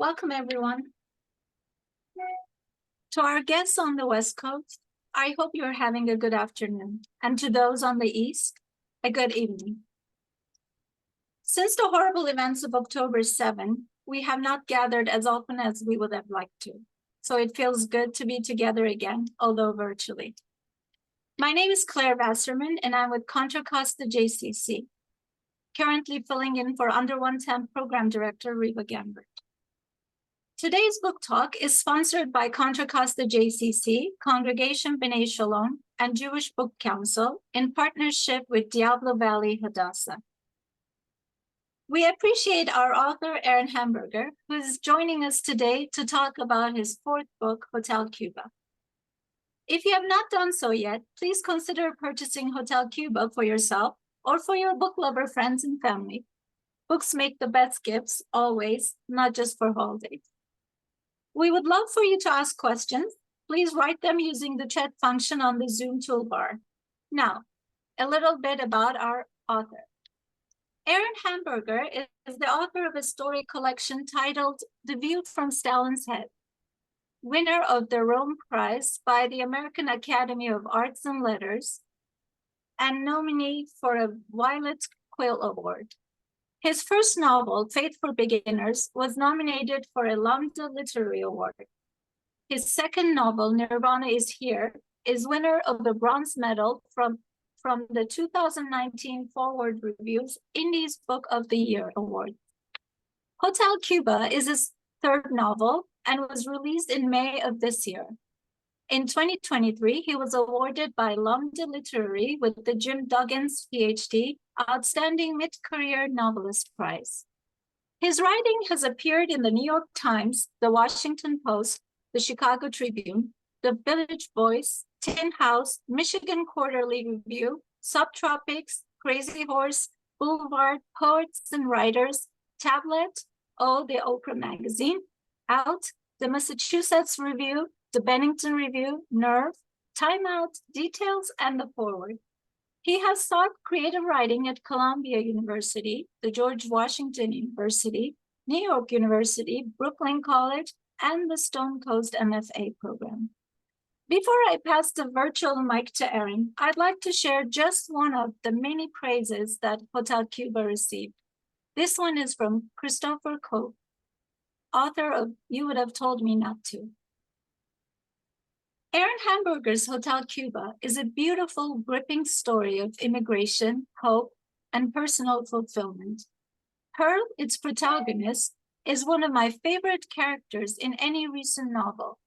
Welcome, everyone. To our guests on the West Coast, I hope you're having a good afternoon. And to those on the East, a good evening. Since the horrible events of October 7, we have not gathered as often as we would have liked to. So it feels good to be together again, although virtually. My name is Claire Wasserman, and I'm with Contra Costa JCC, currently filling in for Under 110 Program Director Reva Gambert. Today's book talk is sponsored by Contra Costa JCC, Congregation B'nai Shalom, and Jewish Book Council in partnership with Diablo Valley Hadassah. We appreciate our author, Aaron Hamburger, who is joining us today to talk about his fourth book, Hotel Cuba. If you have not done so yet, please consider purchasing Hotel Cuba for yourself or for your book lover friends and family. Books make the best gifts, always, not just for holidays. We would love for you to ask questions. Please write them using the chat function on the Zoom toolbar. Now, a little bit about our author. Aaron Hamburger is the author of a story collection titled The View from Stalin's Head, winner of the Rome Prize by the American Academy of Arts and Letters, and nominee for a Violet Quill Award. His first novel, Faith for Beginners, was nominated for a Lambda Literary Award. His second novel, Nirvana is Here, is winner of the bronze medal from the 2019 Forward Review's Indies Book of the Year Award. Hotel Cuba is his third novel and was released in May of this year. In 2023, he was awarded by Lambda Literary with the Jim Duggins PhD Outstanding Mid-Career Novelist Prize. His writing has appeared in the New York Times, the Washington Post, the Chicago Tribune, the Village Voice, Tin House, Michigan Quarterly Review, Subtropics, Crazy Horse, Boulevard, Poets and Writers, Tablet, the Oprah Magazine, Out, the Massachusetts Review, the Bennington Review, Nerve, Time Out, Details, and the Forward. He has taught creative writing at Columbia University, the George Washington University, New York University, Brooklyn College, and the Stone Coast MFA program. Before I pass the virtual mic to Aaron, I'd like to share just one of the many praises that Hotel Cuba received. This one is from Christopher Cope, author of You Would Have Told Me Not to. Aaron Hamburger's Hotel Cuba is a beautiful, gripping story of immigration, hope, and personal fulfillment. Pearl, its protagonist, is one of my favorite characters in any recent novel.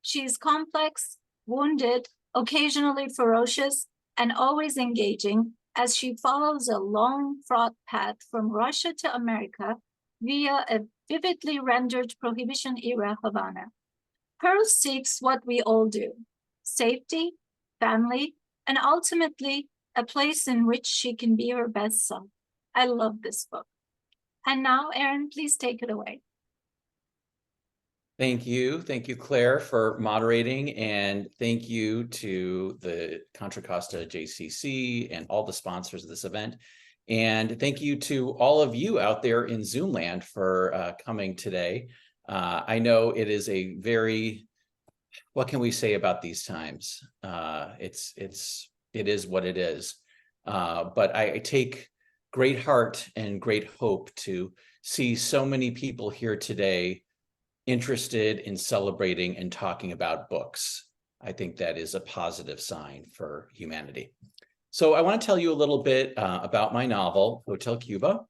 She is complex, wounded, occasionally ferocious, and always engaging as she follows a long, fraught path from Russia to America via a vividly rendered Prohibition-era Havana. Pearl seeks what we all do: safety, family, and ultimately a place in which she can be her best self. I love this book. And now, Aaron, please take it away. Thank you, Claire, for moderating, and thank you to the Contra Costa JCC and all the sponsors of this event. And thank you to all of you out there in Zoom land for coming today. I know it is a very, what can we say about these times? It is what it is. But I take great heart and great hope to see so many people here today interested in celebrating and talking about books. I think that is a positive sign for humanity. So I want to tell you a little bit about my novel, Hotel Cuba.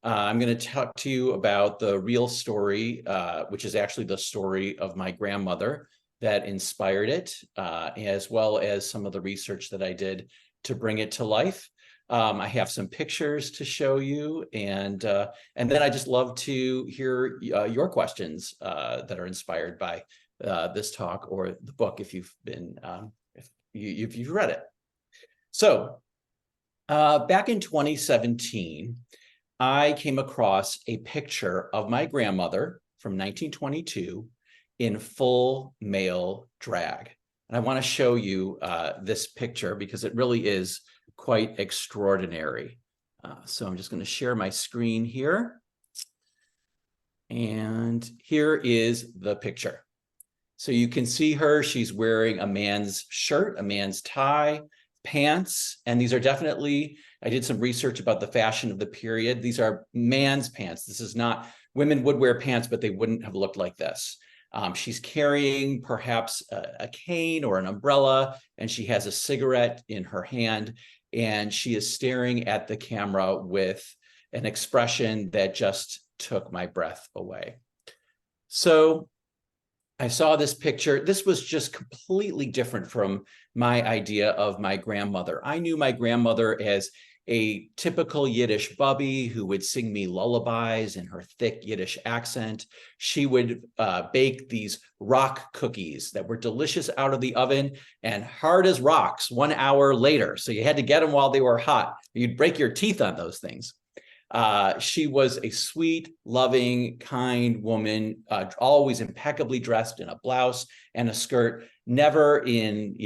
I'm going to talk to you about the real story, which is actually the story of my grandmother that inspired it, as well as some of the research that I did to bring it to life. I have some pictures to show you, and then I just love to hear your questions that are inspired by this talk or the book if you've been if you've read it. So back in 2017, I came across a picture of my grandmother from 1922 in full male drag. And I want to show you this picture because it really is quite extraordinary. So I'm just going to share my screen here. And here is the picture. So you can see her, she's wearing a man's shirt, a man's tie, pants, and these are definitely, I did some research about the fashion of the period. These are man's pants. This is not, women would wear pants, but they wouldn't have looked like this. She's carrying perhaps a cane or an umbrella, and she has a cigarette in her hand, and she is staring at the camera with an expression that just took my breath away. So I saw this picture. This was just completely different from my idea of my grandmother. I knew my grandmother as a typical Yiddish bubby who would sing me lullabies in her thick Yiddish accent. She would bake these rock cookies that were delicious out of the oven and hard as rocks 1 hour later. So you had to get them while they were hot. You'd break your teeth on those things. She was a sweet, loving, kind woman, always impeccably dressed in a blouse and a skirt, never in,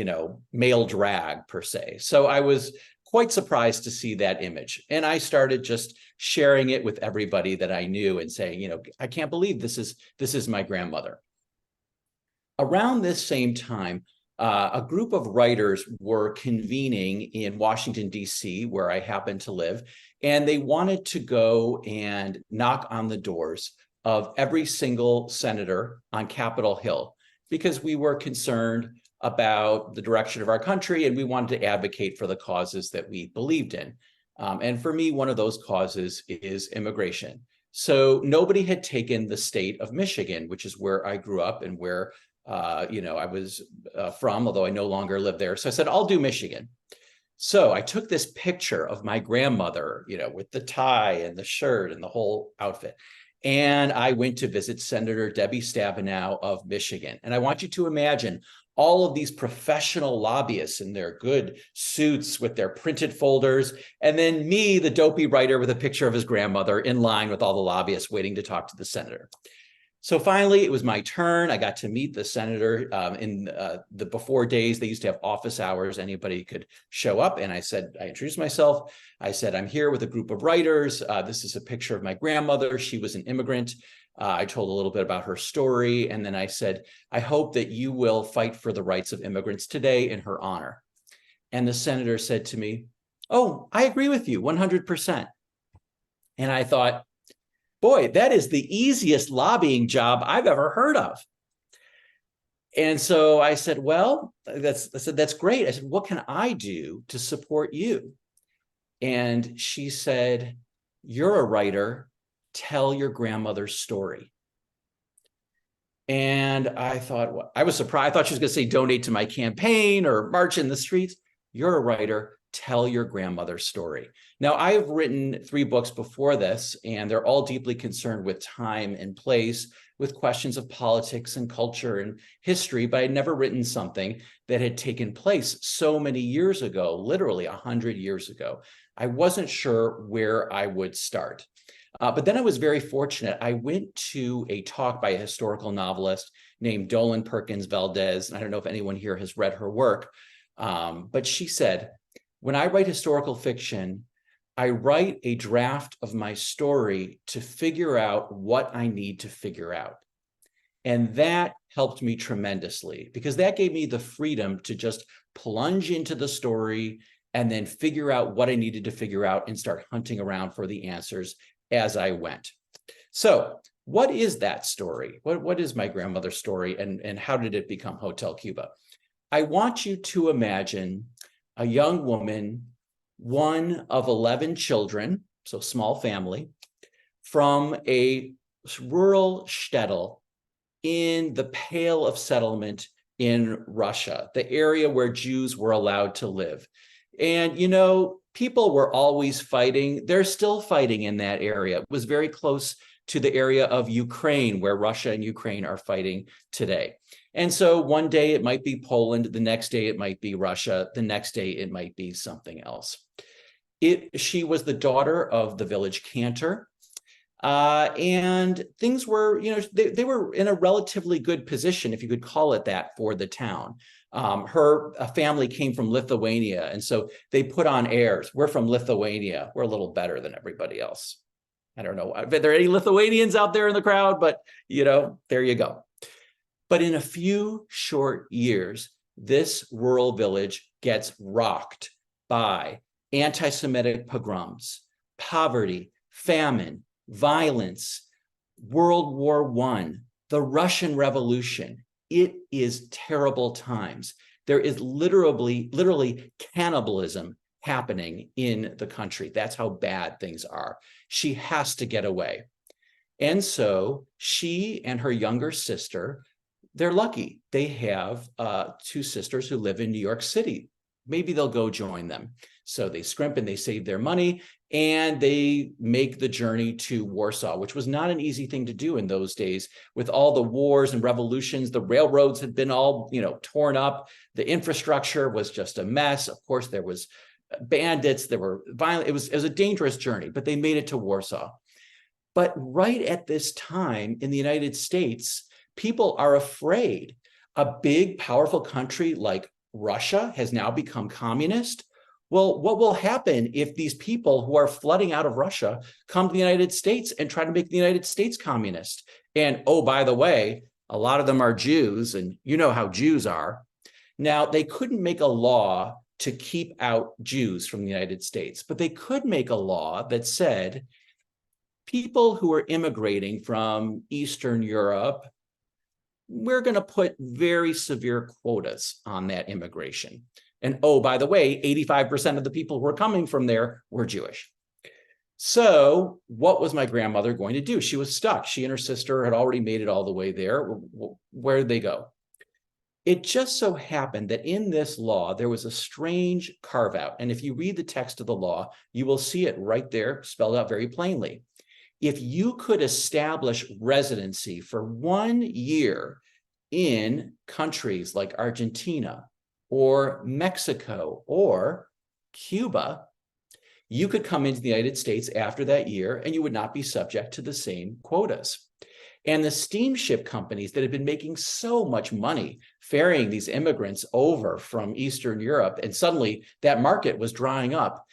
male drag per se. So I was quite surprised to see that image. And I started just sharing it with everybody that I knew and saying, I can't believe this is my grandmother. Around this same time, a group of writers were convening in Washington, D.C., where I happen to live, and they wanted to go and knock on the doors of every single senator on Capitol Hill because we were concerned about the direction of our country and we wanted to advocate for the causes that we believed in. And for me, one of those causes is immigration. So nobody had taken the state of Michigan, which is where I grew up and where I was from, although I no longer live there. So I said, I'll do Michigan. So I took this picture of my grandmother, with the tie and the shirt and the whole outfit. And I went to visit Senator Debbie Stabenow of Michigan. And I want you to imagine all of these professional lobbyists in their good suits with their printed folders. And then me, the dopey writer with a picture of his grandmother in line with all the lobbyists waiting to talk to the senator. So finally, it was my turn. I got to meet the senator in the before days. They used to have office hours. Anybody could show up. And I introduced myself. I said, I'm here with a group of writers. This is a picture of my grandmother. She was an immigrant. I told a little bit about her story. And then I said, I hope that you will fight for the rights of immigrants today in her honor. And the senator said to me, oh, I agree with you 100%. And I thought, boy, that is the easiest lobbying job I've ever heard of. And so I said, well, that's great. I said, what can I do to support you? And she said, you're a writer. Tell your grandmother's story. And I thought, well, I was surprised. I thought she was going to say donate to my campaign or march in the streets. You're a writer. Tell your grandmother's story. Now, I have written 3 books before this, and they're all deeply concerned with time and place, with questions of politics and culture and history, but I'd never written something that had taken place so many years ago, literally 100 years ago. I wasn't sure where I would start. But then I was very fortunate. I went to a talk by a historical novelist named Dolan Perkins Valdez, and I don't know if anyone here has read her work, but she said, when I write historical fiction, I write a draft of my story to figure out what I need to figure out. And that helped me tremendously because that gave me the freedom to just plunge into the story and then figure out what I needed to figure out and start hunting around for the answers as I went. So what is that story? What is my grandmother's story and how did it become Hotel Cuba? I want you to imagine a young woman, one of 11 children, so small family, from a rural shtetl in the Pale of Settlement in Russia, the area where Jews were allowed to live. And, people were always fighting. They're still fighting in that area. It was very close to the area of Ukraine, where Russia and Ukraine are fighting today. And so one day it might be Poland, the next day it might be Russia, the next day it might be something else. She was the daughter of the village cantor, and things were, they were in a relatively good position, if you could call it that, for the town. Her family came from Lithuania, and so they put on airs. We're from Lithuania. We're a little better than everybody else. I don't know if there are any Lithuanians out there in the crowd, but there you go. But in a few short years, this rural village gets rocked by anti-Semitic pogroms, poverty, famine, violence, World War I, the Russian Revolution. It is terrible times. There is literally cannibalism happening in the country. That's how bad things are. She has to get away. And so she and her younger sister, they're lucky. They have two sisters who live in New York City. Maybe they'll go join them. So they scrimp and they save their money and they make the journey to Warsaw, which was not an easy thing to do in those days. With all the wars and revolutions, the railroads had been all, torn up. The infrastructure was just a mess. Of course, there was bandits, there were violent. It was a dangerous journey, but they made it to Warsaw. But right at this time in the United States, people are afraid. A big, powerful country like Russia has now become communist. Well, what will happen if these people who are flooding out of Russia come to the United States and try to make the United States communist? And oh, by the way, a lot of them are Jews, and you know how Jews are. Now, they couldn't make a law to keep out Jews from the United States, but they could make a law that said people who are immigrating from Eastern Europe, we're going to put very severe quotas on that immigration. And oh, by the way, 85% of the people who were coming from there were Jewish. So what was my grandmother going to do? She was stuck. She and her sister had already made it all the way there. Where did they go? It just so happened that in this law, there was a strange carve out. And if you read the text of the law, you will see it right there spelled out very plainly. If you could establish residency for 1 year in countries like Argentina or Mexico or Cuba, you could come into the United States after that year and you would not be subject to the same quotas. And the steamship companies that had been making so much money ferrying these immigrants over from Eastern Europe, and suddenly that market was drying up,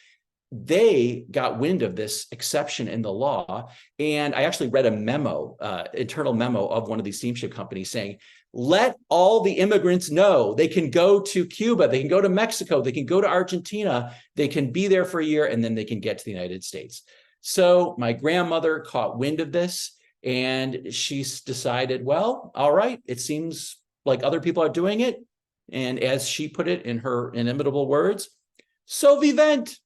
they got wind of this exception in the law. And I actually read a memo, internal memo of one of these steamship companies saying, let all the immigrants know they can go to Cuba, they can go to Mexico, they can go to Argentina, they can be there for a year, and then they can get to the United States. So my grandmother caught wind of this, and she decided, well, all right, it seems like other people are doing it. And as she put it in her inimitable words, so vivent.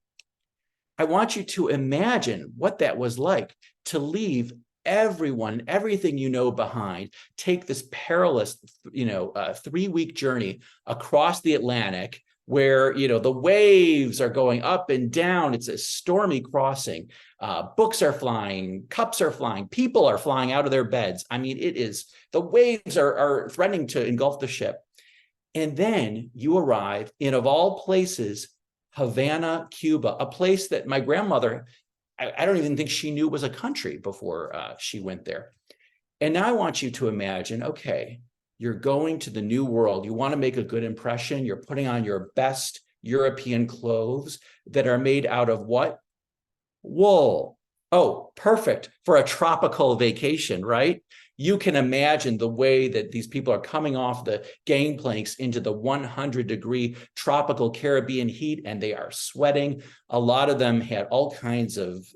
I want you to imagine what that was like to leave everyone, everything you know behind, take this perilous, 3-week journey across the Atlantic where, the waves are going up and down. It's a stormy crossing. Books are flying, cups are flying, people are flying out of their beds. I mean, the waves are threatening to engulf the ship. And then you arrive in, of all places, Havana, Cuba, a place that my grandmother, I don't even think she knew was a country before she went there. And now I want you to imagine, okay, you're going to the new world. You want to make a good impression. You're putting on your best European clothes that are made out of what? Wool. Oh, perfect for a tropical vacation, right? You can imagine the way that these people are coming off the gangplanks into the 100-degree tropical Caribbean heat, and they are sweating. A lot of them had all kinds of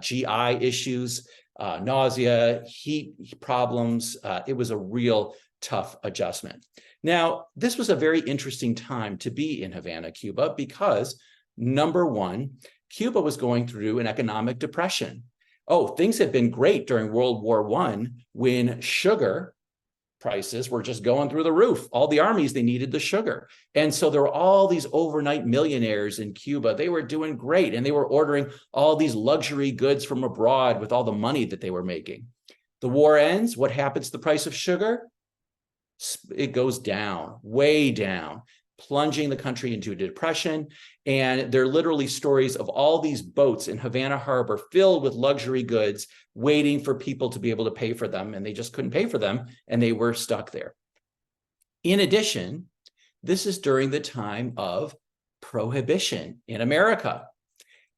GI issues, nausea, heat problems. It was a real tough adjustment. Now, this was a very interesting time to be in Havana, Cuba, because number one, Cuba was going through an economic depression. Oh, things had been great during World War I when sugar prices were just going through the roof. All the armies, they needed the sugar. And so there were all these overnight millionaires in Cuba. They were doing great. And they were ordering all these luxury goods from abroad with all the money that they were making. The war ends. What happens to the price of sugar? It goes down, way down, plunging the country into a depression. And there are literally stories of all these boats in Havana Harbor filled with luxury goods, waiting for people to be able to pay for them. And they just couldn't pay for them. And they were stuck there. In addition, this is during the time of prohibition in America.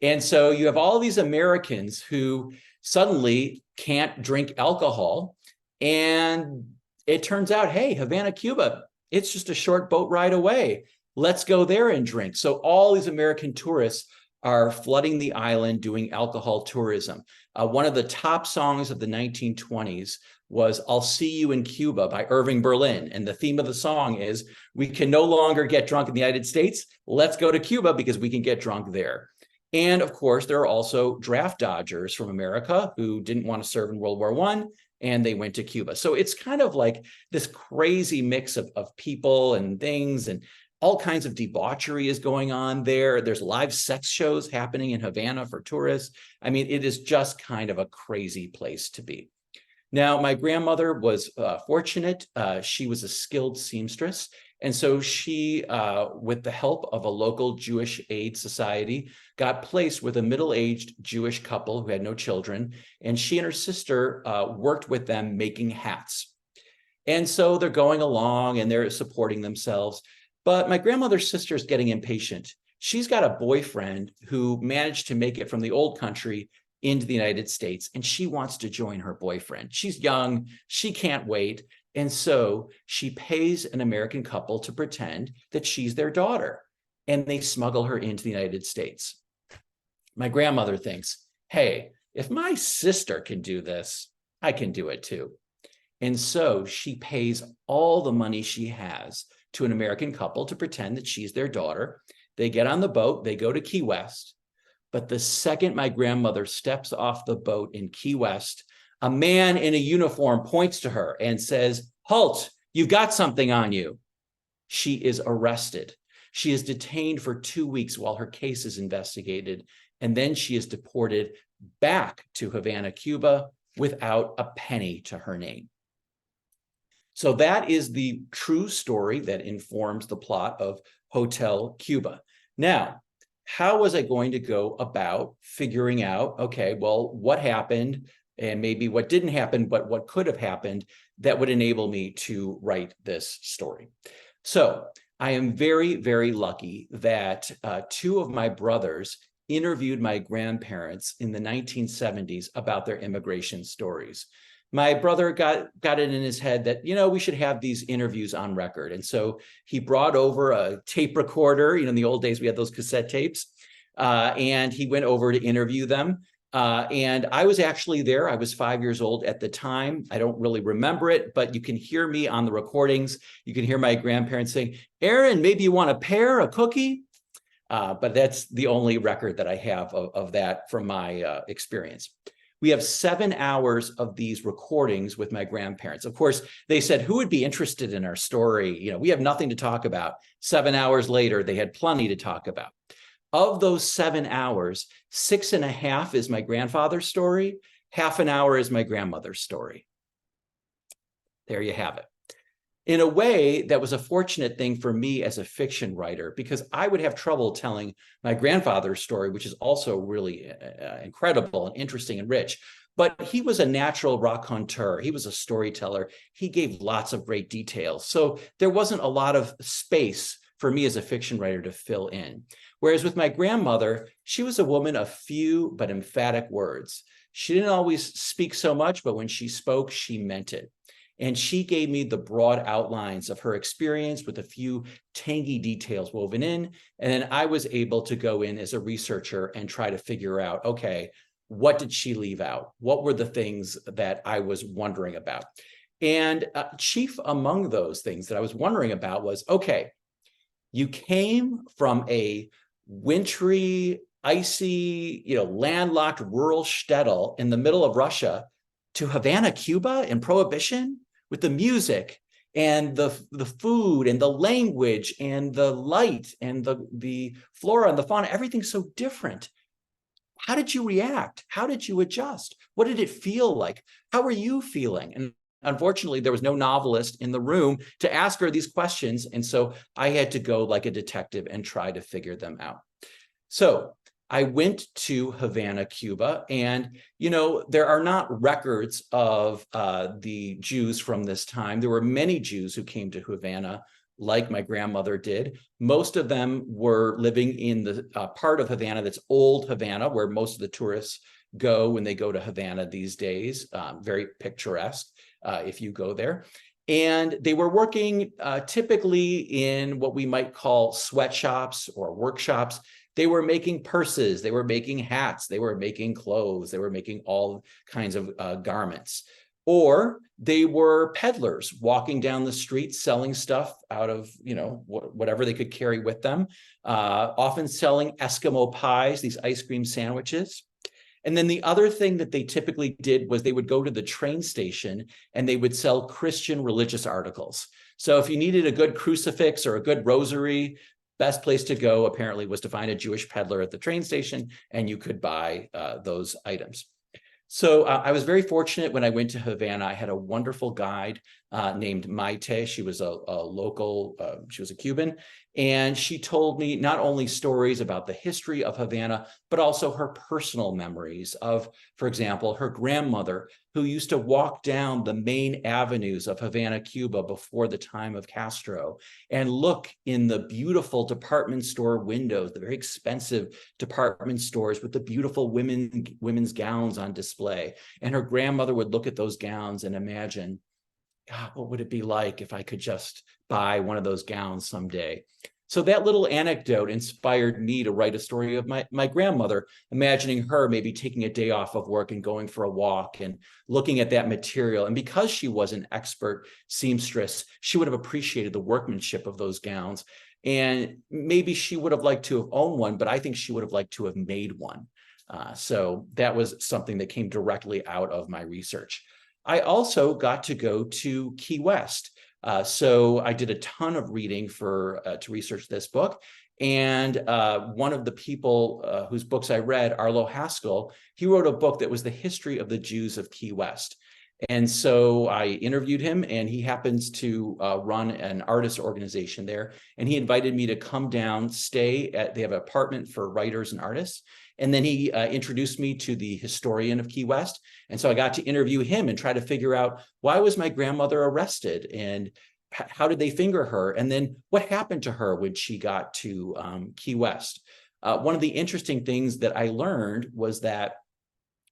And so you have all these Americans who suddenly can't drink alcohol. And it turns out, hey, Havana, Cuba, it's just a short boat ride away. Let's go there and drink. So all these American tourists are flooding the island doing alcohol tourism. One of the top songs of the 1920s was I'll See You in Cuba by Irving Berlin. And the theme of the song is, we can no longer get drunk in the United States. Let's go to Cuba because we can get drunk there. And of course, there are also draft dodgers from America who didn't want to serve in World War I, and they went to Cuba. So it's kind of like this crazy mix of people and things, and all kinds of debauchery is going on there. There's live sex shows happening in Havana for tourists. I mean, it is just kind of a crazy place to be. Now, my grandmother was fortunate. She was a skilled seamstress. And so she, with the help of a local Jewish aid society, got placed with a middle-aged Jewish couple who had no children. And she and her sister worked with them making hats. And so they're going along and they're supporting themselves. But my grandmother's sister is getting impatient. She's got a boyfriend who managed to make it from the old country into the United States, and she wants to join her boyfriend. She's young, she can't wait. And so she pays an American couple to pretend that she's their daughter, and they smuggle her into the United States. My grandmother thinks, hey, if my sister can do this, I can do it too. And so she pays all the money she has to an American couple to pretend that she's their daughter. They get on the boat, they go to Key West. But the second my grandmother steps off the boat in Key West, a man in a uniform points to her and says, "Halt, you've got something on you." She is arrested. She is detained for 2 weeks while her case is investigated. And then she is deported back to Havana, Cuba, without a penny to her name. So that is the true story that informs the plot of Hotel Cuba. Now, how was I going to go about figuring out, okay, well, what happened and maybe what didn't happen, but what could have happened that would enable me to write this story? So I am very, very lucky that two of my brothers interviewed my grandparents in the 1970s about their immigration stories. My brother got it in his head that, we should have these interviews on record. And so he brought over a tape recorder. In the old days, we had those cassette tapes, and he went over to interview them. And I was actually there. I was 5 years old at the time. I don't really remember it, but you can hear me on the recordings. You can hear my grandparents saying, "Aaron, maybe you want a pear, a cookie?" But that's the only record that I have of that from my experience. We have 7 hours of these recordings with my grandparents. Of course, they said, who would be interested in our story? We have nothing to talk about. 7 hours later, they had plenty to talk about. Of those 7 hours, 6.5 is my grandfather's story. Half an hour is my grandmother's story. There you have it. In a way, that was a fortunate thing for me as a fiction writer, because I would have trouble telling my grandfather's story, which is also really incredible and interesting and rich. But he was a natural raconteur. He was a storyteller. He gave lots of great details. So there wasn't a lot of space for me as a fiction writer to fill in. Whereas with my grandmother, she was a woman of few but emphatic words. She didn't always speak so much, but when she spoke, she meant it. And she gave me the broad outlines of her experience with a few tangy details woven in. And then I was able to go in as a researcher and try to figure out, okay, what did she leave out? What were the things that I was wondering about? And chief among those things that I was wondering about was, okay, you came from a wintry, icy, landlocked rural shtetl in the middle of Russia to Havana, Cuba in Prohibition, with the music and the food and the language and the light and the flora and the fauna, everything's so different. How did you react? How did you adjust? What did it feel like? How were you feeling? And unfortunately, there was no novelist in the room to ask her these questions. And so I had to go like a detective and try to figure them out. So I went to Havana, Cuba, and, there are not records of the Jews from this time. There were many Jews who came to Havana like my grandmother did. Most of them were living in the part of Havana that's old Havana, where most of the tourists go when they go to Havana these days. Very picturesque if you go there. And they were working typically in what we might call sweatshops or workshops. They were making purses, they were making hats, they were making clothes, they were making all kinds of garments. Or they were peddlers walking down the street selling stuff out of, whatever they could carry with them, often selling Eskimo pies, these ice cream sandwiches. And then the other thing that they typically did was they would go to the train station and they would sell Christian religious articles. So if you needed a good crucifix or a good rosary, best place to go apparently was to find a Jewish peddler at the train station, and you could buy those items. So I was very fortunate when I went to Havana. I had a wonderful guide named Maite. She was a local, she was a Cuban, and she told me not only stories about the history of Havana, but also her personal memories of, for example, her grandmother, who used to walk down the main avenues of Havana, Cuba before the time of Castro, and look in the beautiful department store windows, the very expensive department stores with the beautiful women's gowns on display. And her grandmother would look at those gowns and imagine, God, what would it be like if I could just buy one of those gowns someday? So that little anecdote inspired me to write a story of my grandmother, imagining her maybe taking a day off of work and going for a walk and looking at that material. And because she was an expert seamstress, she would have appreciated the workmanship of those gowns. And maybe she would have liked to have owned one, but I think she would have liked to have made one. So that was something that came directly out of my research. I also got to go to Key West. So I did a ton of reading to research this book. And one of the people whose books I read, Arlo Haskell, he wrote a book that was the history of the Jews of Key West. And so I interviewed him, and he happens to run an artist organization there. And he invited me to come down, they have an apartment for writers and artists. And then he introduced me to the historian of Key West. And so I got to interview him and try to figure out, why was my grandmother arrested? And how did they finger her? And then what happened to her when she got to Key West? One of the interesting things that I learned was that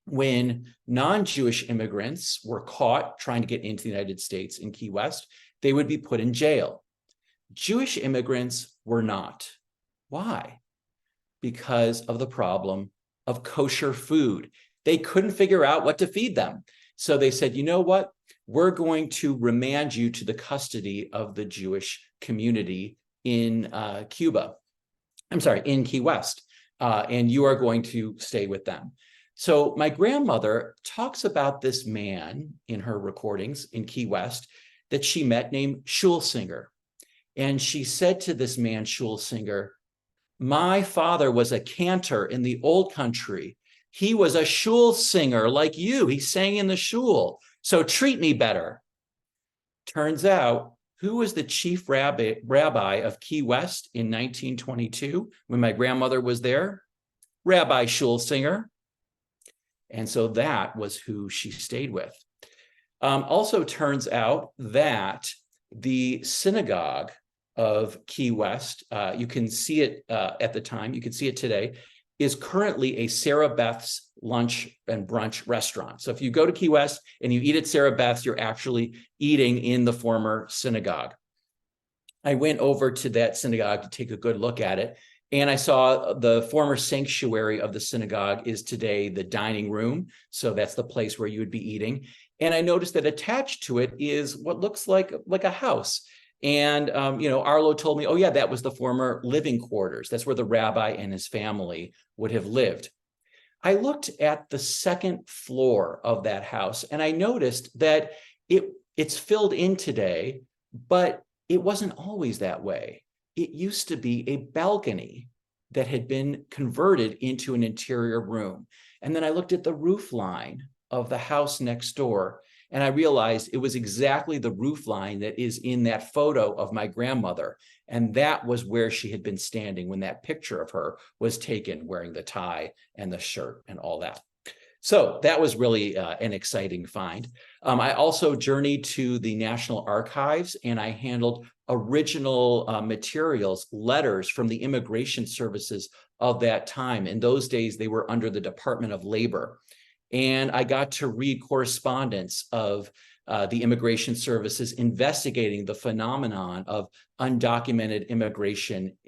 when non-Jewish immigrants were caught trying to get into the United States in Key West, they would be put in jail. Jewish immigrants were not. Why? Because of the problem of kosher food. They couldn't figure out what to feed them. So they said, you know what? We're going to remand you to the custody of the Jewish community in in Key West, and you are going to stay with them. So my grandmother talks about this man in her recordings in Key West that she met named Schulsinger. And she said to this man, Schulsinger, my father was a cantor in the old country. He was a shul singer like you. He sang in the shul. So treat me better. Turns out, who was the chief rabbi of Key West in 1922 when my grandmother was there? Rabbi Schulsinger. And so that was who she stayed with. Also turns out that the synagogue of Key West, you can see it at the time, you can see it today, is currently a Sarah Beth's lunch and brunch restaurant. So if you go to Key West and you eat at Sarah Beth's, you're actually eating in the former synagogue. I went over to that synagogue to take a good look at it, and I saw the former sanctuary of the synagogue is today the dining room. So that's the place where you would be eating. And I noticed that attached to it is what looks like a house. And, Arlo told me, oh, yeah, that was the former living quarters. That's where the rabbi and his family would have lived. I looked at the second floor of that house, and I noticed that it's filled in today, but it wasn't always that way. It used to be a balcony that had been converted into an interior room. And then I looked at the roof line of the house next door, and I realized it was exactly the roof line that is in that photo of my grandmother. And that was where she had been standing when that picture of her was taken, wearing the tie and the shirt and all that. So that was really an exciting find. I also journeyed to the National Archives, and I handled original materials, letters from the immigration services of that time. In those days, they were under the Department of Labor. And I got to read correspondence of the immigration services investigating the phenomenon of undocumented immigration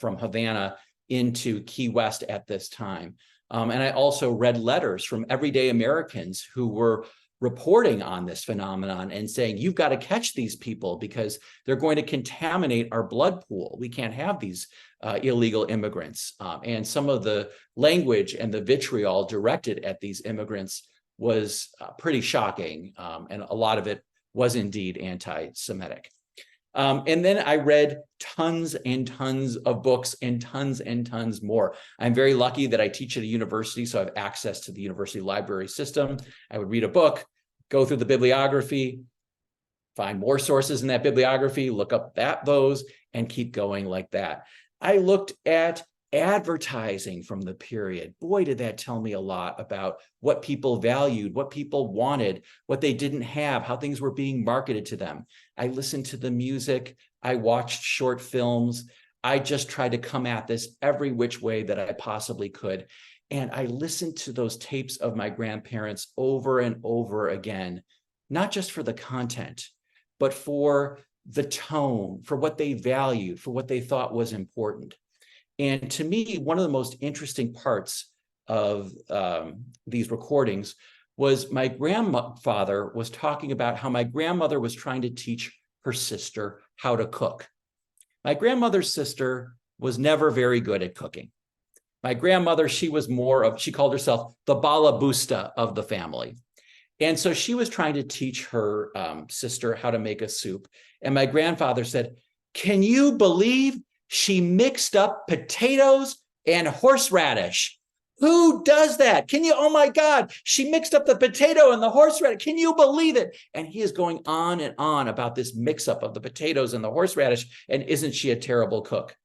from Havana into Key West at this time. And I also read letters from everyday Americans who were reporting on this phenomenon and saying, you've got to catch these people because they're going to contaminate our blood pool. We can't have these illegal immigrants. And some of the language and the vitriol directed at these immigrants was pretty shocking. And a lot of it was indeed anti-Semitic. And then I read tons and tons of books and tons more. I'm very lucky that I teach at a university, so I have access to the university library system. I would read a book, go through the bibliography, find more sources in that bibliography, look up those, and keep going like that. I looked at advertising from the period. Boy, did that tell me a lot about what people valued, what people wanted, what they didn't have, how things were being marketed to them. I listened to the music. I watched short films. I just tried to come at this every which way that I possibly could. And I listened to those tapes of my grandparents over and over again, not just for the content, but for the tone, for what they valued, for what they thought was important. And to me, one of the most interesting parts of these recordings was my grandfather was talking about how my grandmother was trying to teach her sister how to cook. My grandmother's sister was never very good at cooking. My grandmother, she called herself the balabusta of the family. And so she was trying to teach her sister how to make a soup. And my grandfather said, "Can you believe she mixed up potatoes and horseradish? Who does that? Oh my God, she mixed up the potato and the horseradish. Can you believe it?" And he is going on and on about this mix-up of the potatoes and the horseradish, and isn't she a terrible cook?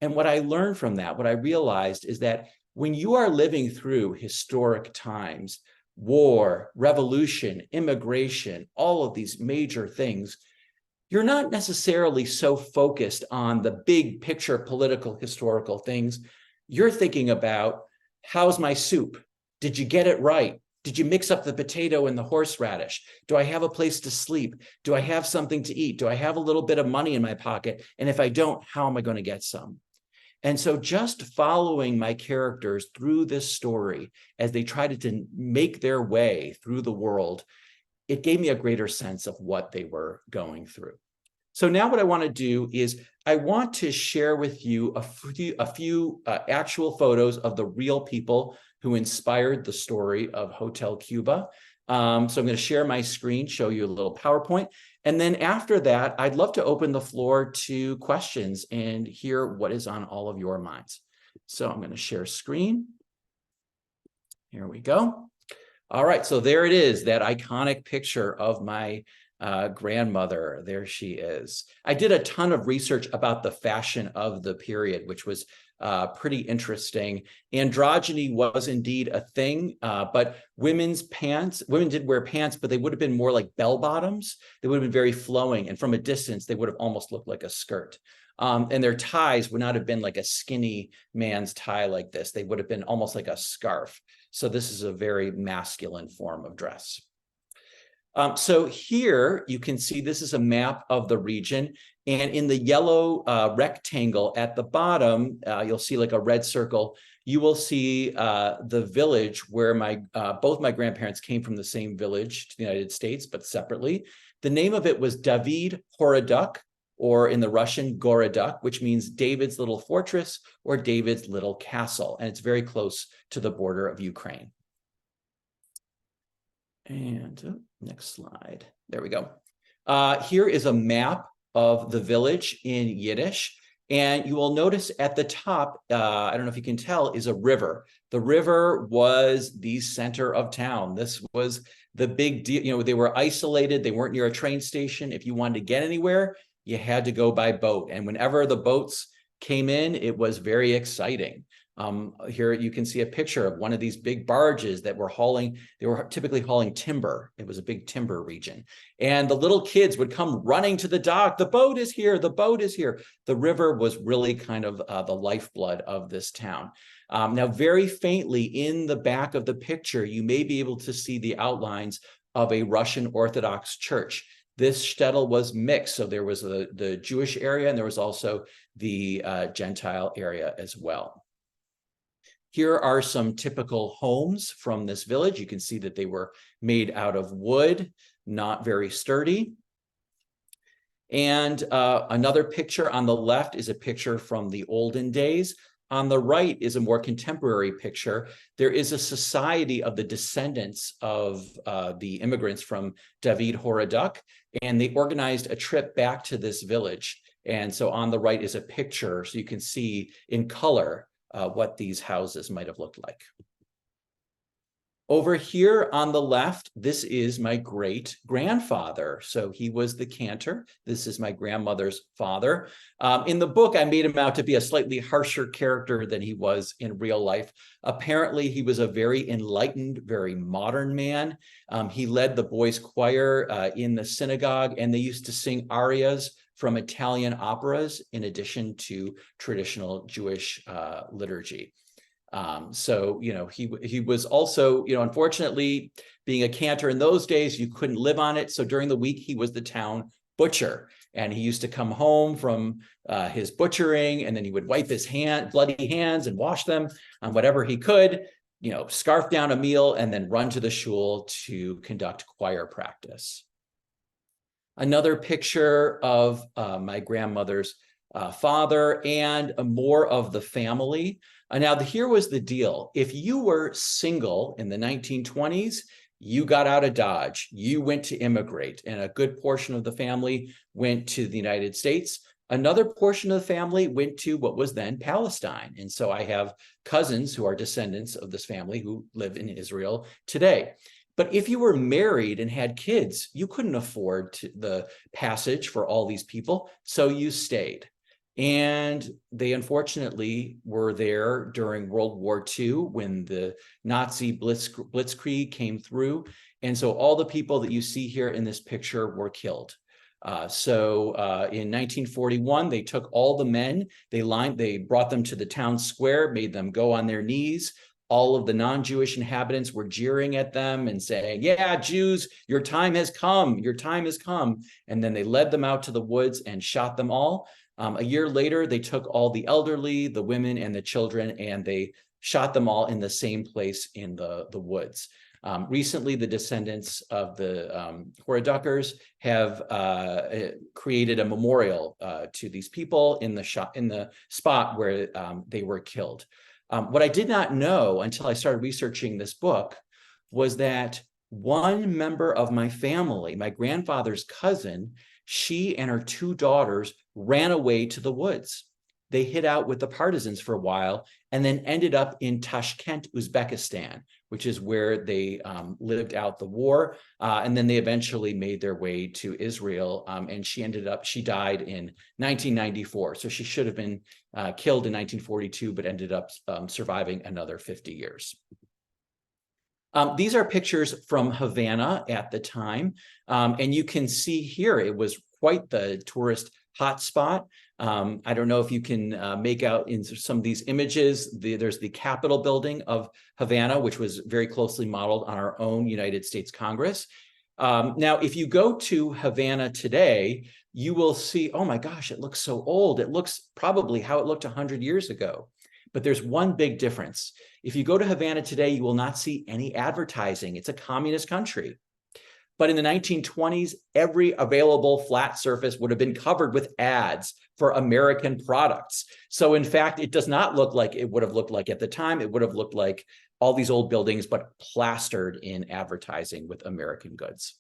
And what I learned from that, what I realized is that when you are living through historic times, war, revolution, immigration, all of these major things, you're not necessarily so focused on the big picture political historical things. You're thinking about, how's my soup? Did you get it right? Did you mix up the potato and the horseradish? Do I have a place to sleep? Do I have something to eat? Do I have a little bit of money in my pocket? And if I don't, how am I going to get some? And so just following my characters through this story as they tried to make their way through the world, it gave me a greater sense of what they were going through. So now what I want to do is I want to share with you a few actual photos of the real people who inspired the story of Hotel Cuba. So I'm going to share my screen, show you a little PowerPoint. And then after that, I'd love to open the floor to questions and hear what is on all of your minds. So I'm going to share screen. Here we go. All right, so there it is, that iconic picture of my grandmother. There she is. I did a ton of research about the fashion of the period, which was pretty interesting. Androgyny was indeed a thing, but women did wear pants, but they would have been more like bell bottoms. They would have been very flowing, and from a distance, they would have almost looked like a skirt. And their ties would not have been like a skinny man's tie like this. They would have been almost like a scarf. So this is a very masculine form of dress. So here you can see this is a map of the region, and in the yellow rectangle at the bottom, you'll see like a red circle. You will see the village where both my grandparents came from, the same village to the United States, but separately. The name of it was David Horoduk, or in the Russian, Gorodok, which means David's little fortress or David's little castle, and it's very close to the border of Ukraine. And next slide. There we go. Here is a map of the village in Yiddish. And you will notice at the top, I don't know if you can tell, is a river. The river was the center of town. This was the big deal. You know, they were isolated. They weren't near a train station. If you wanted to get anywhere, you had to go by boat. And whenever the boats came in, it was very exciting. Here you can see a picture of one of these big barges that were hauling, they were typically hauling timber. It was a big timber region. And the little kids would come running to the dock. The boat is here, the boat is here. The river was really kind of the lifeblood of this town. Now, very faintly in the back of the picture, you may be able to see the outlines of a Russian Orthodox church. This shtetl was mixed. So there was the Jewish area, and there was also the Gentile area as well. Here are some typical homes from this village. You can see that they were made out of wood, not very sturdy. And another picture on the left is a picture from the olden days. On the right is a more contemporary picture. There is a society of the descendants of the immigrants from David Horoduk, and they organized a trip back to this village. And so on the right is a picture, so you can see in color what these houses might have looked like. Over here on the left, this is my great-grandfather. So he was the cantor. This is my grandmother's father. In the book, I made him out to be a slightly harsher character than he was in real life. Apparently, he was a very enlightened, very modern man. He led the boys' choir in the synagogue, and they used to sing arias from Italian operas in addition to traditional Jewish liturgy. So, you know, he was also, you know, unfortunately, being a cantor in those days, you couldn't live on it. So during the week, he was the town butcher, and he used to come home from his butchering, and then he would wipe his bloody hands and wash them on whatever he could, you know, scarf down a meal, and then run to the shul to conduct choir practice. Another picture of my grandmother's father and more of the family. Now, here was the deal. If you were single in the 1920s, you got out of Dodge. You went to immigrate, and a good portion of the family went to the United States. Another portion of the family went to what was then Palestine. And so I have cousins who are descendants of this family who live in Israel today. But if you were married and had kids, you couldn't afford the passage for all these people, so you stayed. And they unfortunately were there during World War II when the Nazi blitzkrieg came through. And so all the people that you see here in this picture were killed. So in 1941, they took all the men, they brought them to the town square, made them go on their knees. All of the non-Jewish inhabitants were jeering at them and saying, yeah, Jews, your time has come, your time has come. And then they led them out to the woods and shot them all. A year later, they took all the elderly, the women, and the children, and they shot them all in the same place in the woods. Recently, the descendants of the Horodukers have created a memorial to these people in the spot where they were killed. What I did not know until I started researching this book was that one member of my family, my grandfather's cousin, she and her two daughters ran away to the woods. They hid out with the partisans for a while and then ended up in Tashkent, Uzbekistan, which is where they lived out the war. And then they eventually made their way to Israel. And she died in 1994. So she should have been killed in 1942, but ended up surviving another 50 years. These are pictures from Havana at the time. And you can see here, it was quite the tourist hotspot. I don't know if you can make out in some of these images, there's the Capitol building of Havana, which was very closely modeled on our own United States Congress. Now, if you go to Havana today, you will see, oh my gosh, it looks so old. It looks probably how it looked 100 years ago. But there's one big difference. If you go to Havana today, you will not see any advertising. It's a communist country. But in the 1920s, every available flat surface would have been covered with ads for American products. So in fact, it does not look like it would have looked like at the time. It would have looked like all these old buildings, but plastered in advertising with American goods.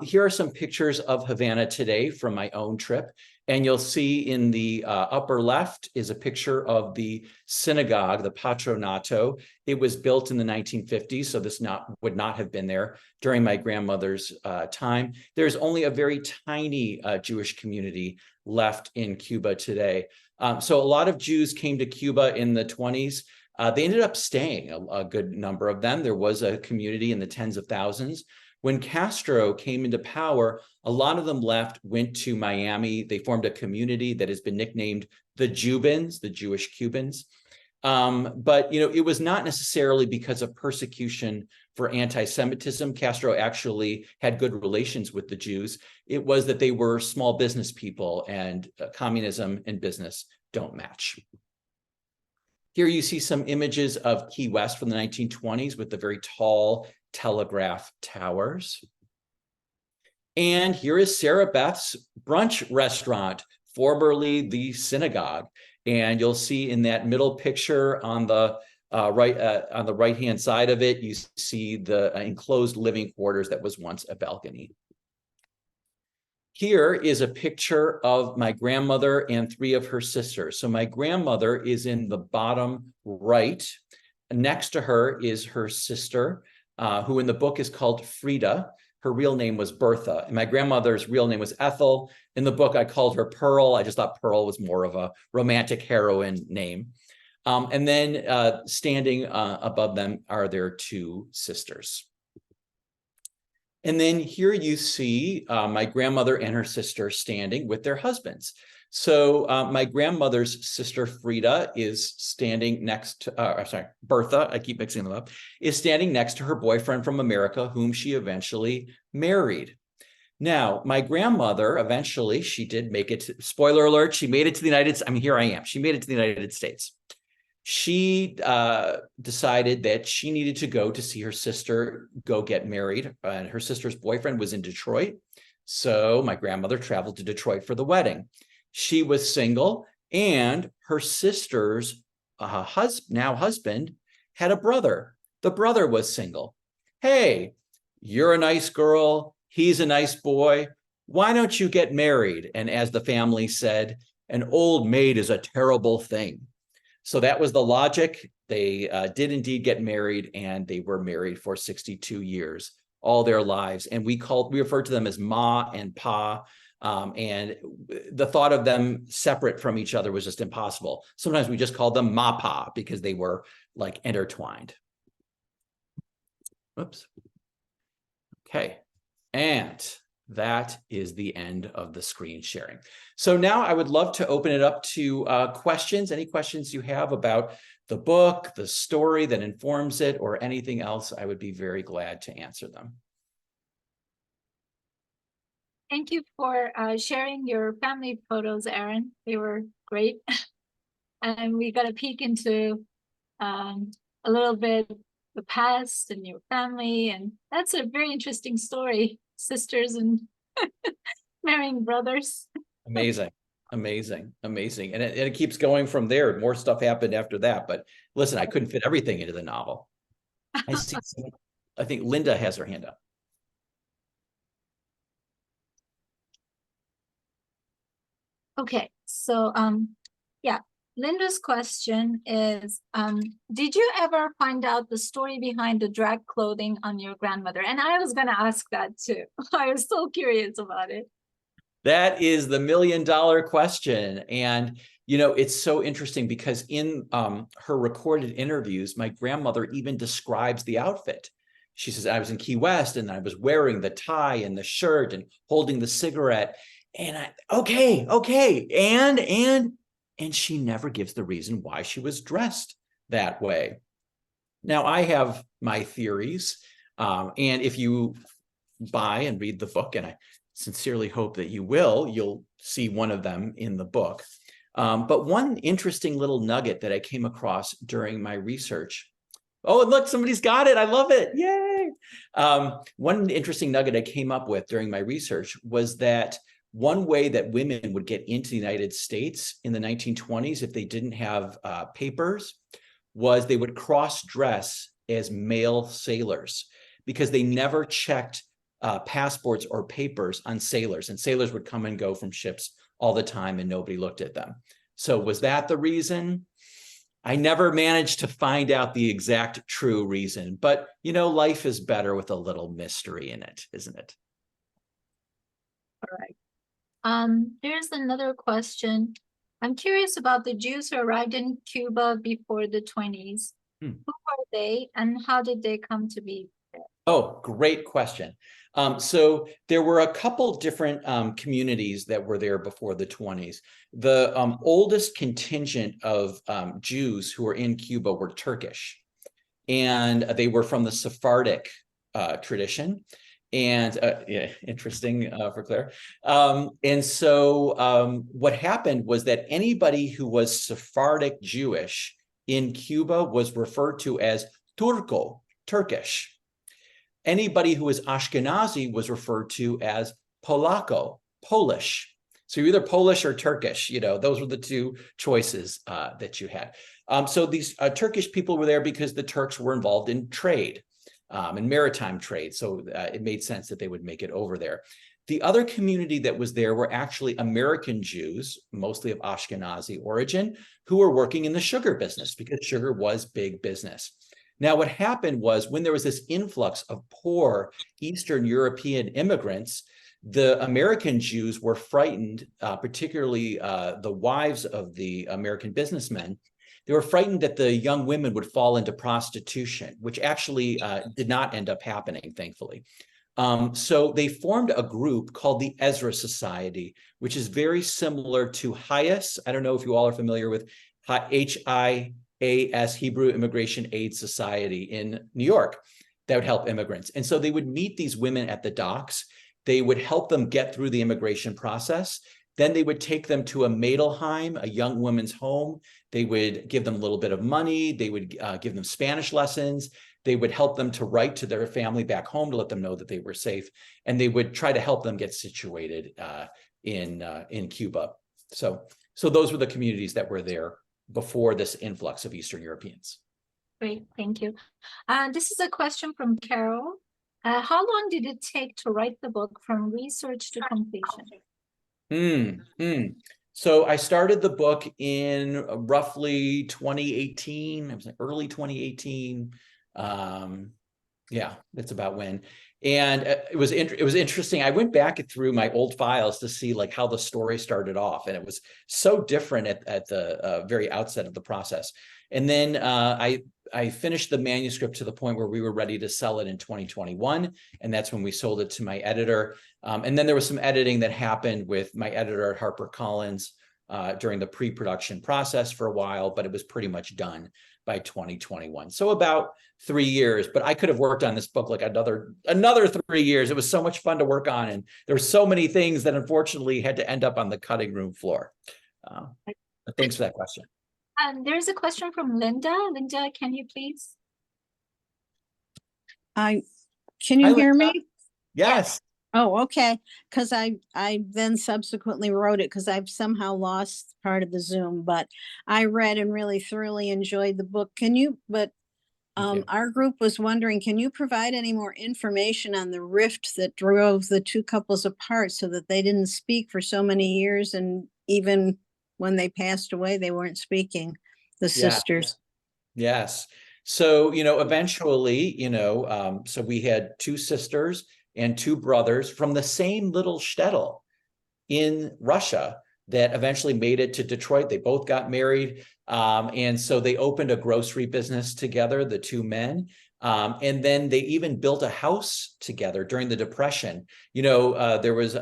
Here are some pictures of Havana today from my own trip. And you'll see in the upper left is a picture of the synagogue, the Patronato. It was built in the 1950s, so this would not have been there during my grandmother's time. There's only a very tiny Jewish community left in Cuba today. So a lot of Jews came to Cuba in the 20s. They ended up staying, a good number of them. There was a community in the tens of thousands. When Castro came into power, a lot of them left, went to Miami. They formed a community that has been nicknamed the Jubans, the Jewish Cubans. But it was not necessarily because of persecution for anti-Semitism. Castro actually had good relations with the Jews. It was that they were small business people, and communism and business don't match. Here you see some images of Key West from the 1920s with the very tall telegraph towers. And here is Sarah Beth's brunch restaurant, formerly the synagogue. And you'll see in that middle picture on the right-hand side of it, you see the enclosed living quarters that was once a balcony. Here is a picture of my grandmother and 3 of her sisters. So my grandmother is in the bottom right. Next to her is her sister, who in the book is called Frida. Her real name was Bertha, and my grandmother's real name was Ethel. In the book, I called her Pearl. I just thought Pearl was more of a romantic heroine name. And then standing above them are their 2 sisters. And then here you see my grandmother and her sister standing with their husbands. So my grandmother's sister Frida is standing next to, Bertha, I keep mixing them up, is standing next to her boyfriend from America, whom she eventually married. Now, my grandmother, eventually, she did make it, spoiler alert, she made it to the United States. I mean, here I am. She made it to the United States. She decided that she needed to go to see her sister go get married. And her sister's boyfriend was in Detroit. So my grandmother traveled to Detroit for the wedding. She was single, and her sister's now husband had a brother. The brother was single. Hey, you're a nice girl. He's a nice boy. Why don't you get married? And as the family said, an old maid is a terrible thing. So that was the logic. They did indeed get married, and they were married for 62 years, all their lives. And we referred to them as Ma and Pa. And the thought of them separate from each other was just impossible. Sometimes we just called them Ma Pa because they were like intertwined. Whoops. Okay. And that is the end of the screen sharing. So now I would love to open it up to questions. Any questions you have about the book, the story that informs it, or anything else, I would be very glad to answer them. Thank you for sharing your family photos, Aaron. They were great. And we got a peek into a little bit the past and your family. And that's a very interesting story. Sisters and marrying brothers. Amazing, amazing, amazing. And it keeps going from there. More stuff happened after that. But listen, I couldn't fit everything into the novel. I think Linda has her hand up. Okay, so yeah, Linda's question is, did you ever find out the story behind the drag clothing on your grandmother? And I was gonna ask that too. I was so curious about it. That is the $1 million question. And, it's so interesting because in her recorded interviews, my grandmother even describes the outfit. She says, I was in Key West and I was wearing the tie and the shirt and holding the cigarette. And okay. And she never gives the reason why she was dressed that way. Now, I have my theories. And if you buy and read the book, and I sincerely hope that you will, you'll see one of them in the book. But one interesting little nugget that I came across during my research. Oh, and look, somebody's got it. I love it. Yay. One interesting nugget I came up with during my research was that one way that women would get into the United States in the 1920s, if they didn't have papers, was they would cross-dress as male sailors because they never checked passports or papers on sailors, and sailors would come and go from ships all the time and nobody looked at them. So was that the reason? I never managed to find out the exact true reason, but life is better with a little mystery in it, isn't it? All right. There's another question. I'm curious about the Jews who arrived in Cuba before the 20s. Hmm. Who are they and how did they come to be? Oh, great question. So there were a couple different communities that were there before the 20s. The oldest contingent of Jews who were in Cuba were Turkish, and they were from the Sephardic tradition. And yeah, interesting for Claire. And so what happened was that anybody who was Sephardic Jewish in Cuba was referred to as Turco, Turkish. Anybody who was Ashkenazi was referred to as Polacco, Polish. So you're either Polish or Turkish, those were the two choices that you had. So these Turkish people were there because the Turks were involved in trade, in maritime trade. So it made sense that they would make it over there. The other community that was there were actually American Jews, mostly of Ashkenazi origin, who were working in the sugar business because sugar was big business. Now, what happened was when there was this influx of poor Eastern European immigrants, the American Jews were frightened, particularly the wives of the American businessmen. They were frightened that the young women would fall into prostitution, which actually did not end up happening, thankfully. So they formed a group called the Ezra Society, which is very similar to HIAS. I don't know if you all are familiar with HIAS, Hebrew Immigration Aid Society in New York, that would help immigrants. And so they would meet these women at the docks. They would help them get through the immigration process. Then they would take them to a Mädelheim, a young women's home. They would give them a little bit of money. They would give them Spanish lessons. They would help them to write to their family back home to let them know that they were safe. And they would try to help them get situated in Cuba. So those were the communities that were there before this influx of Eastern Europeans. Great, thank you. This is a question from Carol. How long did it take to write the book from research to completion? So I started the book in roughly 2018. It was like early 2018. Yeah, that's about when. And it was interesting. I went back through my old files to see like how the story started off, and it was so different at the very outset of the process. And then I finished the manuscript to the point where we were ready to sell it in 2021, and that's when we sold it to my editor. And then there was some editing that happened with my editor at HarperCollins during the pre-production process for a while, but it was pretty much done by 2021. So about 3 years, but I could have worked on this book like another 3 years. It was so much fun to work on, and there were so many things that unfortunately had to end up on the cutting room floor. But thanks for that question. There's a question from Linda. Linda, can you please? Can you hear me? Yes. Oh, okay. Because I then subsequently wrote it because I've somehow lost part of the Zoom, but I read and really thoroughly enjoyed the book. Our group was wondering, can you provide any more information on the rift that drove the two couples apart so that they didn't speak for so many years, and even when they passed away, they weren't speaking, the sisters? Yes. So, eventually, so we had two sisters and two brothers from the same little shtetl in Russia that eventually made it to Detroit. They both got married. And so they opened a grocery business together, the two men. And then they even built a house together during the Depression. There was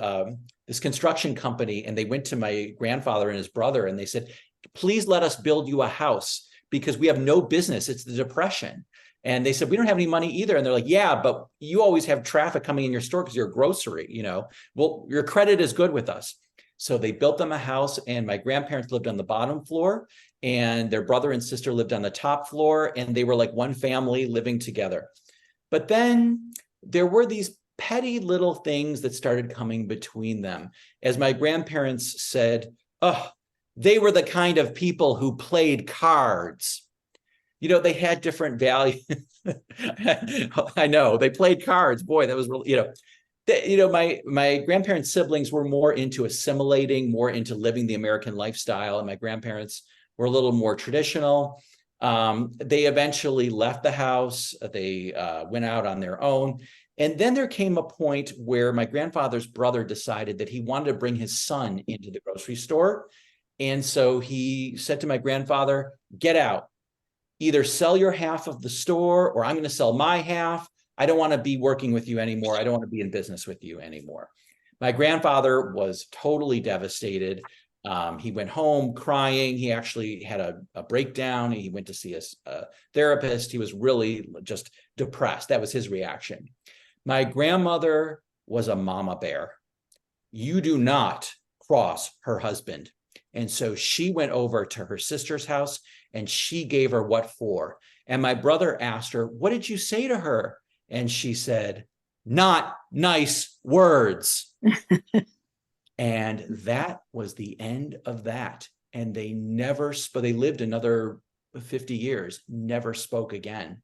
this construction company, and they went to my grandfather and his brother, and they said, please let us build you a house because we have no business. It's the Depression. And they said, we don't have any money either. And they're like, yeah, but you always have traffic coming in your store because you're a grocery, well, your credit is good with us. So they built them a house, and my grandparents lived on the bottom floor, and their brother and sister lived on the top floor, and they were like one family living together. But then there were these petty little things that started coming between them. As my grandparents said, oh, they were the kind of people who played cards. They had different values. I know, they played cards. Boy, that was really, my grandparents' siblings were more into assimilating, more into living the American lifestyle, and my grandparents were a little more traditional. They eventually left the house. They went out on their own. And then there came a point where my grandfather's brother decided that he wanted to bring his son into the grocery store. And so he said to my grandfather, get out, either sell your half of the store or I'm going to sell my half. I don't want to be working with you anymore. I don't want to be in business with you anymore. My grandfather was totally devastated. He went home crying. He actually had a breakdown. He went to see a therapist. He was really just depressed. That was his reaction. My grandmother was a mama bear. You do not cross her husband. And so she went over to her sister's house and she gave her what for. And my brother asked her, what did you say to her? And she said, not nice words. And that was the end of that. And they never spoke. They lived another 50 years, never spoke again.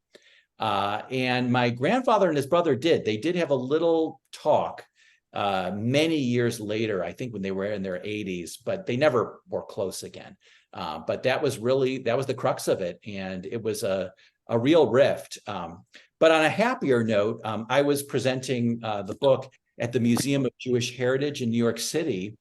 And my grandfather and his brother they did have a little talk many years later, I think when they were in their 80s, but they never were close again. But that was the crux of it. And it was a real rift. But on a happier note, I was presenting the book at the Museum of Jewish Heritage in New York City.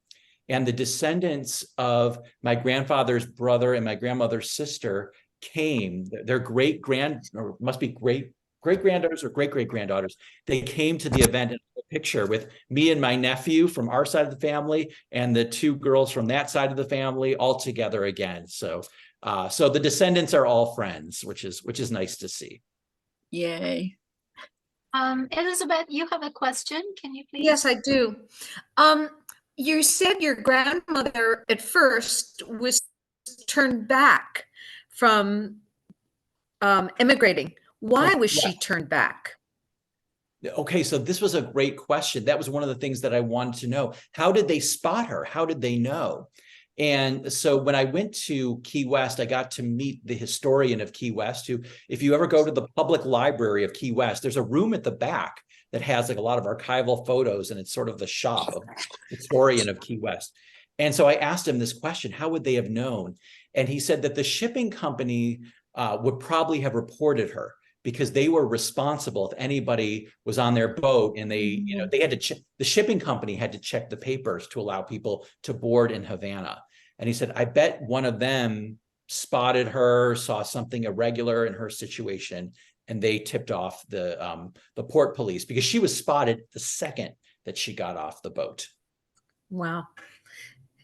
And the descendants of my grandfather's brother and my grandmother's sister came, their great-granddaughters or great-great-granddaughters, they came to the event in a picture with me and my nephew from our side of the family and the two girls from that side of the family all together again. So the descendants are all friends, which is nice to see. Yay. Elizabeth, you have a question. Can you please? Yes, I do. You said your grandmother at first was turned back from immigrating. Why was she turned back? Okay, so this was a great question. That was one of the things that I wanted to know. How did they spot her? How did they know? And so when I went to Key West, I got to meet the historian of Key West, who, if you ever go to the public library of Key West, there's a room at the back that has like a lot of archival photos, and it's sort of the shop of the historian of Key West. And so I asked him this question, how would they have known? And he said that the shipping company would probably have reported her, because they were responsible if anybody was on their boat and they had to check, the shipping company had to check the papers to allow people to board in Havana. And he said, I bet one of them spotted her, saw something irregular in her situation, and they tipped off the port police, because she was spotted the second that she got off the boat. Wow.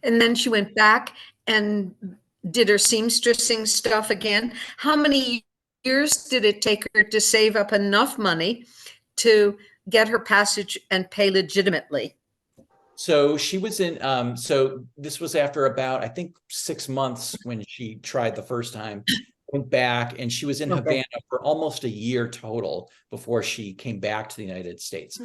And then she went back and did her seamstressing stuff again. How many years did it take her to save up enough money to get her passage and pay legitimately? So she was in, so this was after about, I think, 6 months when she tried the first time, went back, and she was in Havana for almost a year total before she came back to the United States.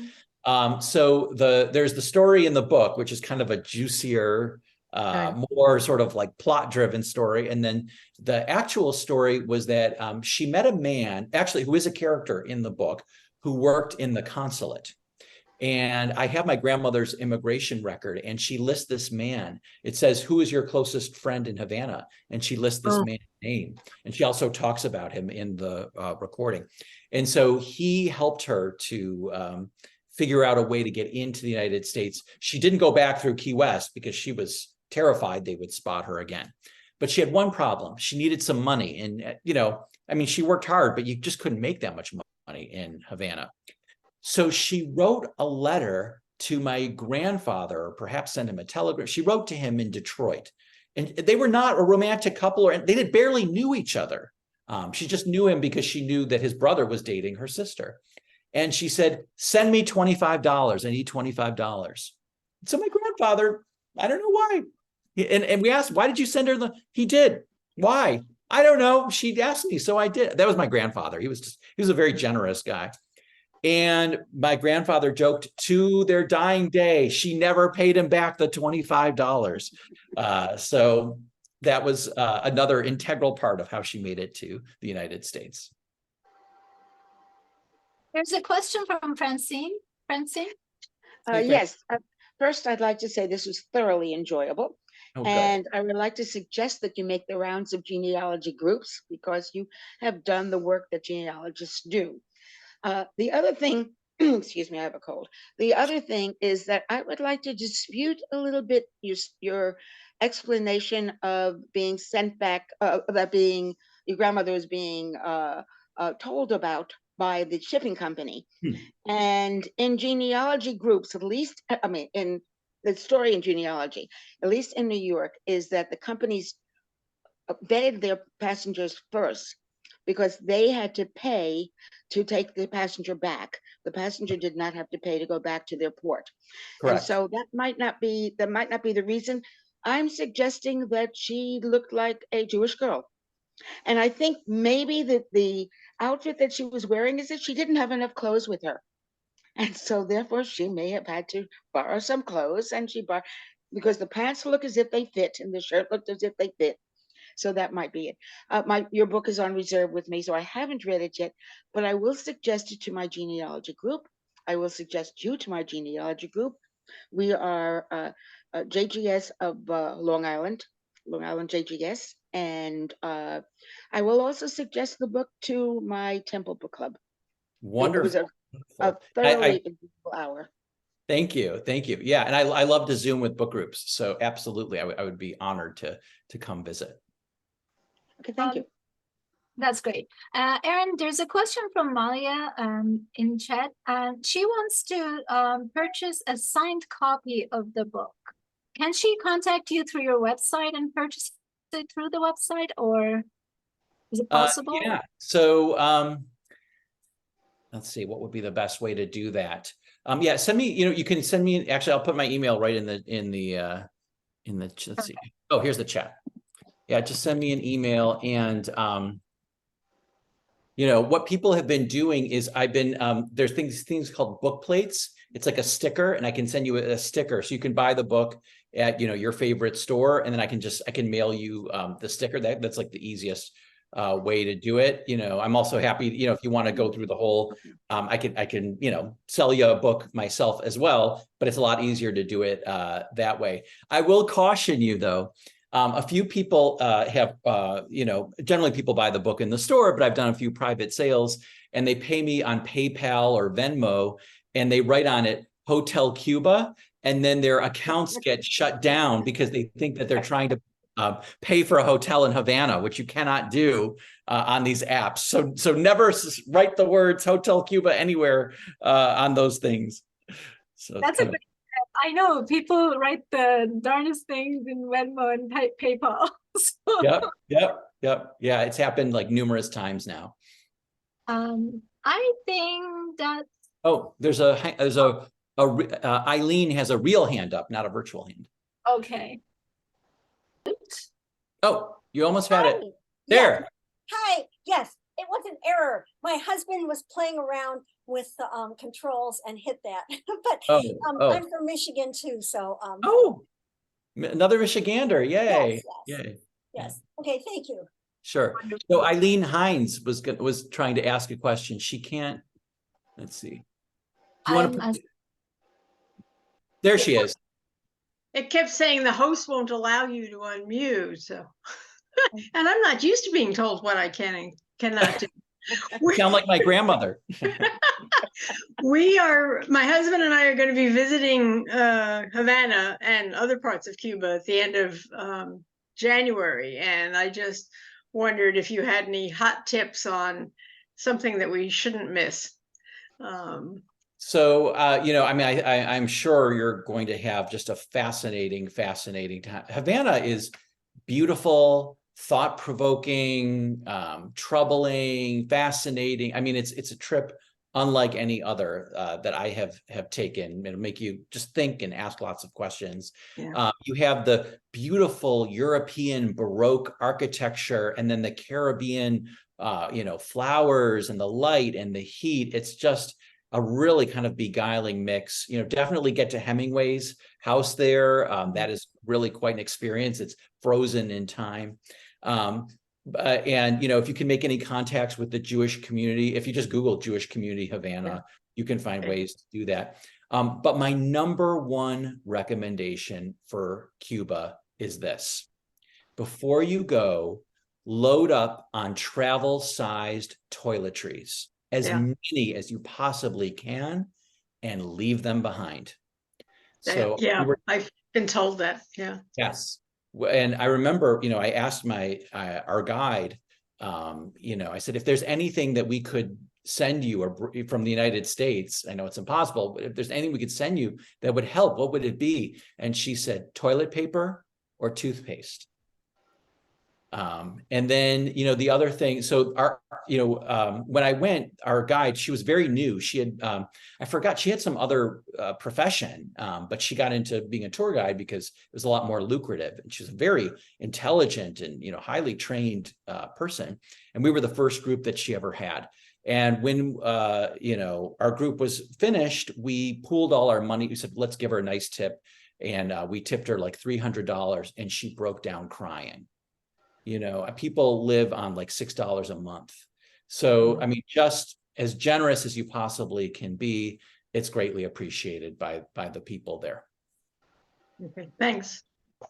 So there's the story in the book, which is kind of a juicier, more sort of like plot-driven story. And then the actual story was that she met a man, actually, who is a character in the book, who worked in the consulate. And I have my grandmother's immigration record, and she lists this man. It says, who is your closest friend in Havana? And she lists this man's name. And she also talks about him in the recording. And so he helped her to figure out a way to get into the United States. She didn't go back through Key West because she was terrified they would spot her again. But she had one problem. She needed some money. And, I mean, she worked hard, but you just couldn't make that much money in Havana. So she wrote a letter to my grandfather, or perhaps sent him a telegram. She wrote to him in Detroit. And they were not a romantic couple, or they barely knew each other. She just knew him because she knew that his brother was dating her sister. And she said, send me $25. I need $25. So my grandfather, I don't know why. And we asked, why did you send her he did. Why? I don't know. She asked me, so I did. That was my grandfather. He was a very generous guy. And my grandfather joked, to their dying day, she never paid him back the $25. So that was another integral part of how she made it to the United States. There's a question from Francine. Francine? Yes. First, I'd like to say this was thoroughly enjoyable. Oh, and I would like to suggest that you make the rounds of genealogy groups, because you have done the work that genealogists do. The other thing, excuse me, I have a cold. The other thing is that I would like to dispute a little bit your explanation of being sent back, that being your grandmother was being told about by the shipping company. And in genealogy groups, at least, I mean, in the story in genealogy, at least in New York, is that the companies vetted their passengers first because they had to pay to take the passenger back. The passenger did not have to pay to go back to their port. And Correct. so that might not be the reason. I'm suggesting that she looked like a Jewish girl. And I think maybe that the outfit that she was wearing is that she didn't have enough clothes with her. And so therefore she may have had to borrow some clothes, and she borrowed because the pants look as if they fit and the shirt looked as if they fit. So that might be it. Your book is on reserve with me, so I haven't read it yet, but I will suggest it to my genealogy group. I will suggest you to my genealogy group. We are JGS of Long Island JGS, and I will also suggest the book to my Temple Book Club. Wonderful. It was a Wonderful. thoroughly enjoyable hour. Thank you. Thank you. Yeah. And I love to Zoom with book groups. So absolutely, I would be honored to come visit. Okay, thank you. That's great. Aaron, there's a question from Malia in chat. She wants to purchase a signed copy of the book. Can she contact you through your website and purchase it through the website, or is it possible? Yeah. So let's see, what would be the best way to do that? Yeah, send me, you can send me, actually, I'll put my email right in the let's see. Oh, here's the chat. Yeah, just send me an email. And what people have been doing is there's things called book plates. It's like a sticker, and I can send you a sticker. So you can buy the book at, your favorite store, and then I can mail you the sticker. That's like the easiest way to do it. I'm also happy, if you want to go through the whole, I can, sell you a book myself as well, but it's a lot easier to do it that way. I will caution you though. A few people have, generally people buy the book in the store, but I've done a few private sales, and they pay me on PayPal or Venmo, and they write on it Hotel Cuba, and then their accounts get shut down because they think that they're trying to pay for a hotel in Havana, which you cannot do on these apps. So never write the words Hotel Cuba anywhere on those things. So that's a good. I know people write the darndest things in Venmo and PayPal. So. Yep. Yeah, it's happened like numerous times now. I think that. Oh, there's Eileen has a real hand up, not a virtual hand. Okay. Oh, you almost had it. Hi. There. Yes. Hi. Yes, it was an error. My husband was playing around with the controls and hit that. But I'm from Michigan too, so. Another Michigander. Yay. Yes. Yay. Yes. Okay, thank you. Sure. So Eileen Hines was trying to ask a question. She can't. Let's see. Do you want to? There she is. It kept saying the host won't allow you to unmute. So, and I'm not used to being told what I can and cannot do. Sound like my grandmother. My husband and I are going to be visiting Havana and other parts of Cuba at the end of January. And I just wondered if you had any hot tips on something that we shouldn't miss. So, I'm sure you're going to have just a fascinating time. Havana is beautiful, thought-provoking, troubling, fascinating. I mean, it's a trip unlike any other that I have taken. It'll make you just think and ask lots of questions. Yeah. You have the beautiful European Baroque architecture, and then the Caribbean, flowers and the light and the heat. It's just a really kind of beguiling mix. Definitely get to Hemingway's house there. That is really quite an experience. It's frozen in time. And if you can make any contacts with the Jewish community, if you just Google Jewish community Havana, you can find ways to do that. But my number one recommendation for Cuba is this. Before you go, load up on travel-sized toiletries, as many as you possibly can, and leave them behind. So I've been told that. Yeah. Yes. And I remember, I asked our guide, I said, if there's anything that we could send you or from the United States, I know it's impossible, but if there's anything we could send you that would help, what would it be? And she said, toilet paper or toothpaste. And then, the other thing, so when I went, our guide, she was very new. She had, I forgot, she had some other profession, but she got into being a tour guide because it was a lot more lucrative. And she's a very intelligent and, highly trained person. And we were the first group that she ever had. And when, our group was finished, we pooled all our money. We said, let's give her a nice tip. And we tipped her like $300 and she broke down crying. People live on like $6 a month. So, I mean, just as generous as you possibly can be, it's greatly appreciated by the people there. Okay, thanks.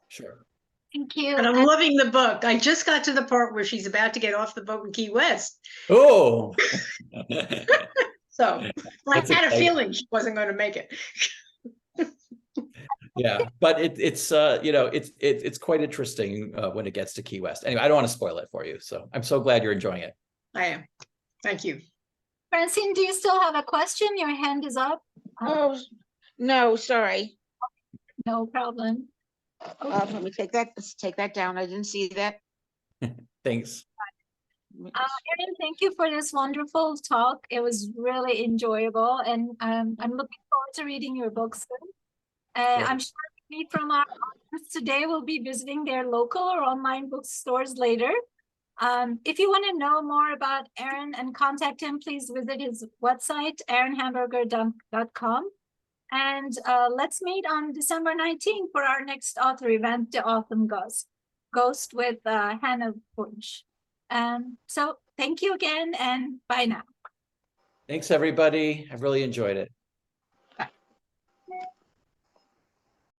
Sure. Thank you. And I'm loving the book. I just got to the part where she's about to get off the boat in Key West. Oh. So I That's had a exciting. feeling she wasn't going to make it. Yeah, but it's quite interesting when it gets to Key West. Anyway, I don't want to spoil it for you. So I'm so glad you're enjoying it. I am. Thank you. Francine, do you still have a question? Your hand is up. Oh, no, sorry. No problem. Let me let's take that down. I didn't see that. Thanks. Erin, thank you for this wonderful talk. It was really enjoyable, and I'm looking forward to reading your books soon. I'm sure many from our audience today will be visiting their local or online bookstores later. If you want to know more about Aaron and contact him, please visit his website, aaronhamburger.com. And let's meet on December 19th for our next author event, The Autumn Ghost with Hannah Bunch. So thank you again, and bye now. Thanks, everybody. I've really enjoyed it.